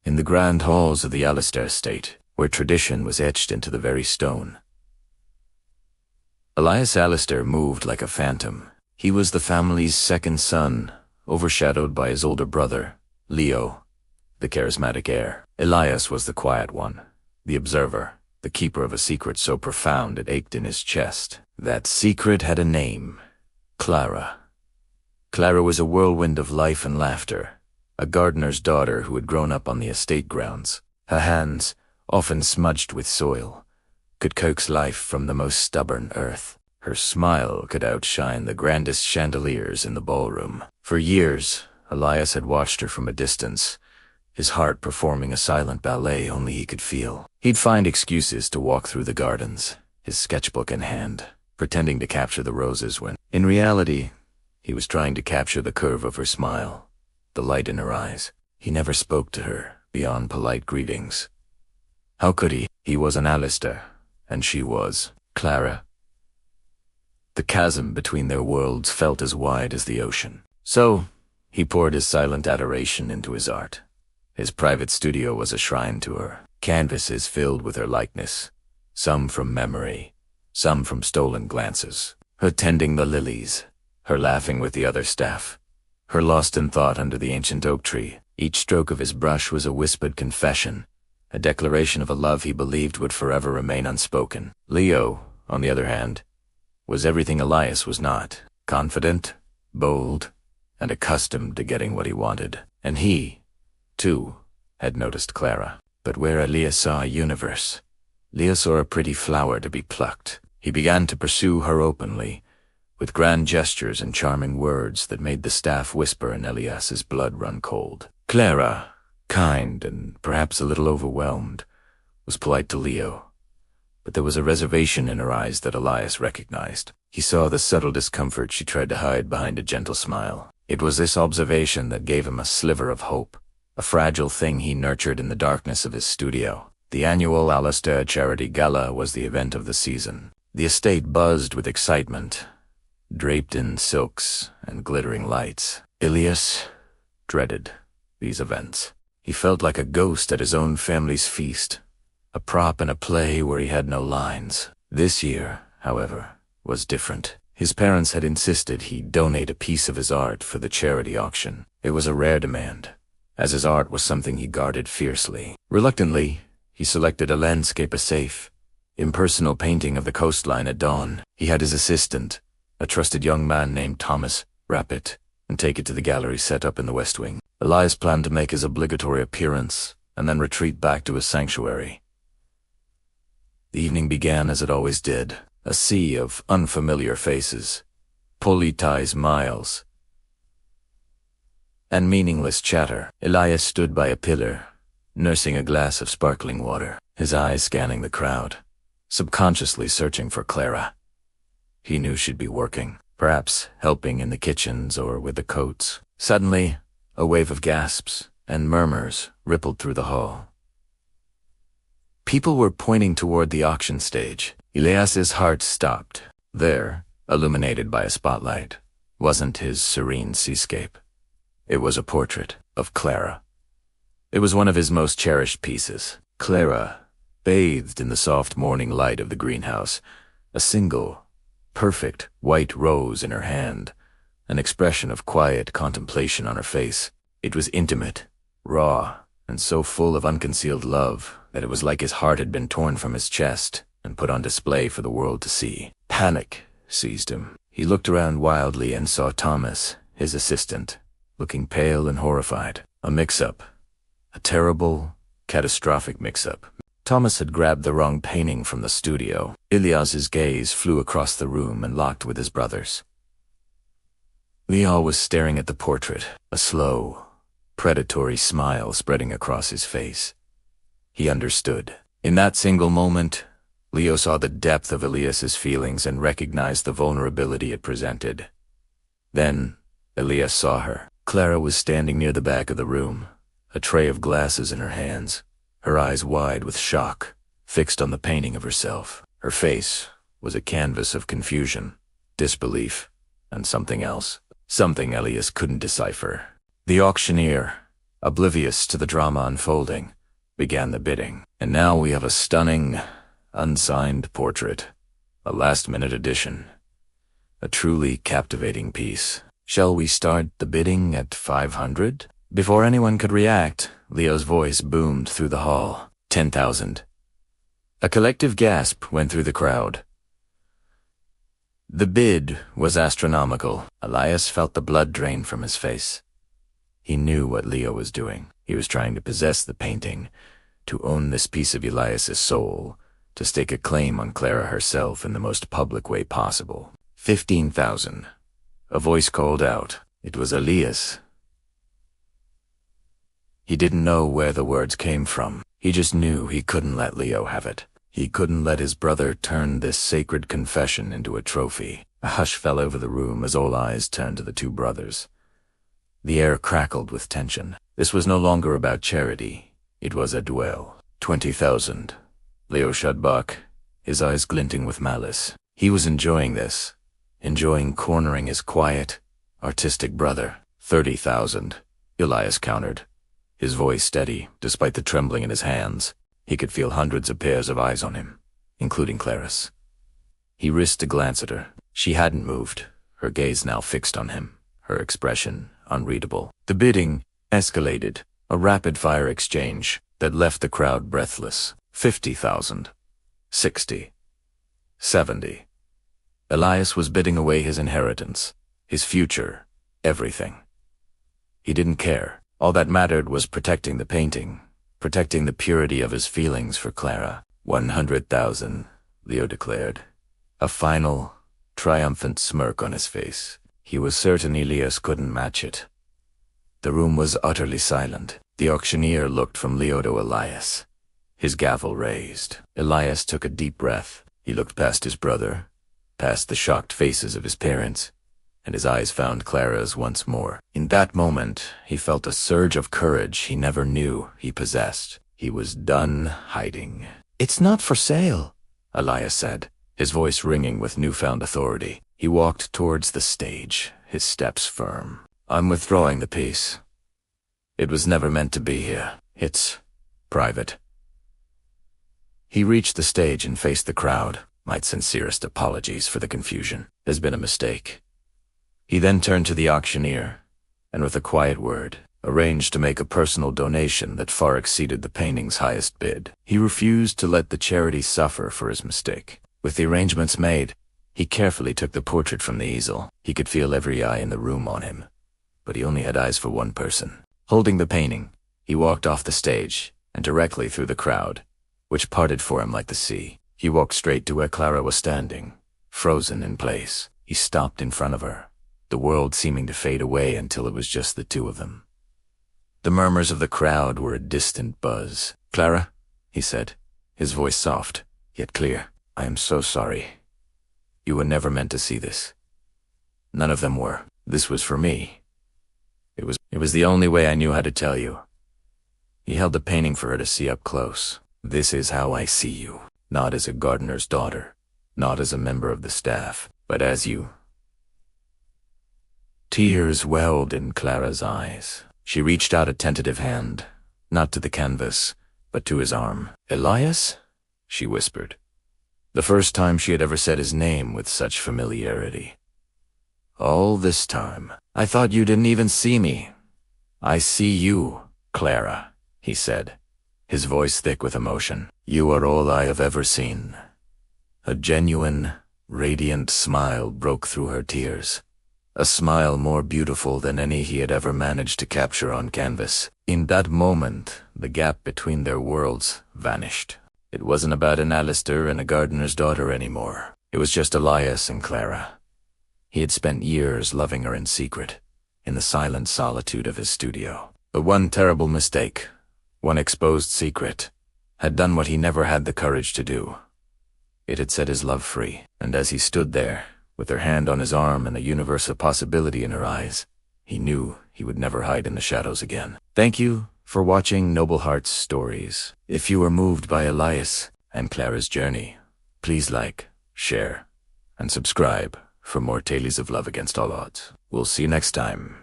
in the grand halls of the Alistair estate, where tradition was etched into the very stone. Elias Alistair moved like a phantom. He was the family's second son, overshadowed by his older brother, Leo, the charismatic heir. Elias was the quiet one, the observer, the keeper of a secret so profound it ached in his chest. That secret had a name: Clara. Clara was a whirlwind of life and laughter, a gardener's daughter who had grown up on the estate grounds. Her hands, often smudged with soil, could coax life from the most stubborn earth. Her smile could outshine the grandest chandeliers in the ballroom. For years, Elias had watched her from a distance, his heart performing a silent ballet only he could feel. He'd find excuses to walk through the gardens, his sketchbook in hand, pretending to capture the roses when, in reality, he was trying to capture the curve of her smile, the light in her eyes. He never spoke to her beyond polite greetings. How could he? He was an Alistair, and she was Clara. The chasm between their worlds felt as wide as the ocean. So, he poured his silent adoration into his art. His private studio was a shrine to her, canvases filled with her likeness, some from memory, some from stolen glances. Her tending the lilies, her laughing with the other staff, her lost in thought under the ancient oak tree. Each stroke of his brush was a whispered confession, a declaration of a love he believed would forever remain unspoken. Leo, on the other hand, was everything Elias was not: confident, bold, and accustomed to getting what he wanted. And he, too, had noticed Clara. But where Elias saw a universe, Leo saw a pretty flower to be plucked. He began to pursue her openly, with grand gestures and charming words that made the staff whisper and Elias's blood run cold. Clara, kind and perhaps a little overwhelmed, was polite to Leo, but there was a reservation in her eyes that Elias recognized. He saw the subtle discomfort she tried to hide behind a gentle smile. It was this observation that gave him a sliver of hope, a fragile thing he nurtured in the darkness of his studio. The annual Alistair Charity Gala was the event of the season. The estate buzzed with excitement, draped in silks and glittering lights. Elias dreaded these events. He felt like a ghost at his own family's feast, a prop in a play where he had no lines. This year, however, was different. His parents had insisted he donate a piece of his art for the charity auction. It was a rare demand, as his art was something he guarded fiercely. Reluctantly, he selected a landscape, a safe, impersonal painting of the coastline at dawn. He had his assistant, a trusted young man named Thomas, wrap it and take it to the gallery set up in the West Wing. Elias planned to make his obligatory appearance and then retreat back to his sanctuary. The evening began as it always did, a sea of unfamiliar faces, polite smiles, and meaningless chatter. Elias stood by a pillar, nursing a glass of sparkling water, his eyes scanning the crowd, subconsciously searching for Clara. He knew she'd be working, perhaps helping in the kitchens or with the coats. Suddenly, a wave of gasps and murmurs rippled through the hall. People were pointing toward the auction stage. Elias's heart stopped. There, illuminated by a spotlight, wasn't his serene seascape. It was a portrait of Clara. It was one of his most cherished pieces. Clara, bathed in the soft morning light of the greenhouse, a single, perfect white rose in her hand, an expression of quiet contemplation on her face. It was intimate, raw, and so full of unconcealed love that it was like his heart had been torn from his chest and put on display for the world to see. Panic seized him. He looked around wildly and saw Thomas, his assistant, looking pale and horrified. A mix-up. A terrible, catastrophic mix-up. Thomas had grabbed the wrong painting from the studio. Elias's gaze flew across the room and locked with his brother's. Leo was staring at the portrait, a slow, predatory smile spreading across his face. He understood. In that single moment, Leo saw the depth of Elias's feelings and recognized the vulnerability it presented. Then, Elias saw her. Clara was standing near the back of the room, a tray of glasses in her hands, her eyes wide with shock, fixed on the painting of herself. Her face was a canvas of confusion, disbelief, and something else. Something Elias couldn't decipher. The auctioneer, oblivious to the drama unfolding, began the bidding. And now we have a stunning, unsigned portrait, a last-minute addition, a truly captivating piece. Shall we start the bidding at 500? Before anyone could react, Leo's voice boomed through the hall. 10,000. A collective gasp went through the crowd. The bid was astronomical. Elias felt the blood drain from his face. He knew what Leo was doing. He was trying to possess the painting, to own this piece of Elias's soul, to stake a claim on Clara herself in the most public way possible. 15,000. A voice called out. It was Elias. He didn't know where the words came from. He just knew he couldn't let Leo have it. He couldn't let his brother turn this sacred confession into a trophy. A hush fell over the room as all eyes turned to the two brothers. The air crackled with tension. This was no longer about charity. It was a duel. 20,000. Leo shot back, his eyes glinting with malice. He was enjoying this, enjoying cornering his quiet, artistic brother. 30,000. Elias countered, his voice steady despite the trembling in his hands. He could feel hundreds of pairs of eyes on him, including Clara's. He risked a glance at her. She hadn't moved, her gaze now fixed on him, her expression unreadable. The bidding escalated, a rapid-fire exchange that left the crowd breathless. 50,000. 60. 70. Elias was bidding away his inheritance, his future, everything. He didn't care. All that mattered was protecting the painting, protecting the purity of his feelings for Clara. 100,000, Leo declared, a final, triumphant smirk on his face. He was certain Elias couldn't match it. The room was utterly silent. The auctioneer looked from Leo to Elias, his gavel raised. Elias took a deep breath. He looked past his brother, past the shocked faces of his parents, and his eyes found Clara's once more. In that moment, he felt a surge of courage he never knew he possessed. He was done hiding. "It's not for sale," Elias said, his voice ringing with newfound authority. He walked towards the stage, his steps firm. "I'm withdrawing the piece. It was never meant to be here. It's private." He reached the stage and faced the crowd. "My sincerest apologies for the confusion. There's been a mistake." He then turned to the auctioneer, and with a quiet word, arranged to make a personal donation that far exceeded the painting's highest bid. He refused to let the charity suffer for his mistake. With the arrangements made, he carefully took the portrait from the easel. He could feel every eye in the room on him, but he only had eyes for one person. Holding the painting, he walked off the stage and directly through the crowd, which parted for him like the sea. He walked straight to where Clara was standing, frozen in place. He stopped in front of her, the world seeming to fade away until it was just the two of them. The murmurs of the crowd were a distant buzz. "Clara," he said, his voice soft, yet clear, "I am so sorry. You were never meant to see this. None of them were. This was for me. It was the only way I knew how to tell you." He held the painting for her to see up close. "This is how I see you, not as a gardener's daughter, not as a member of the staff, but as you." Tears welled in Clara's eyes. She reached out a tentative hand, not to the canvas, but to his arm. "Elias?" she whispered. The first time she had ever said his name with such familiarity. "All this time, I thought you didn't even see me." "I see you, Clara," he said, his voice thick with emotion. "You are all I have ever seen." A genuine, radiant smile broke through her tears. A smile more beautiful than any he had ever managed to capture on canvas. In that moment, the gap between their worlds vanished. It wasn't about an Alistair and a gardener's daughter anymore. It was just Elias and Clara. He had spent years loving her in secret, in the silent solitude of his studio. But one terrible mistake, one exposed secret, had done what he never had the courage to do. It had set his love free, and as he stood there, with her hand on his arm and a universe of possibility in her eyes, he knew he would never hide in the shadows again. Thank you for watching Noble Hearts Stories. If you were moved by Elias and Clara's journey, please like, share, and subscribe for more tales of love against all odds. We'll see you next time.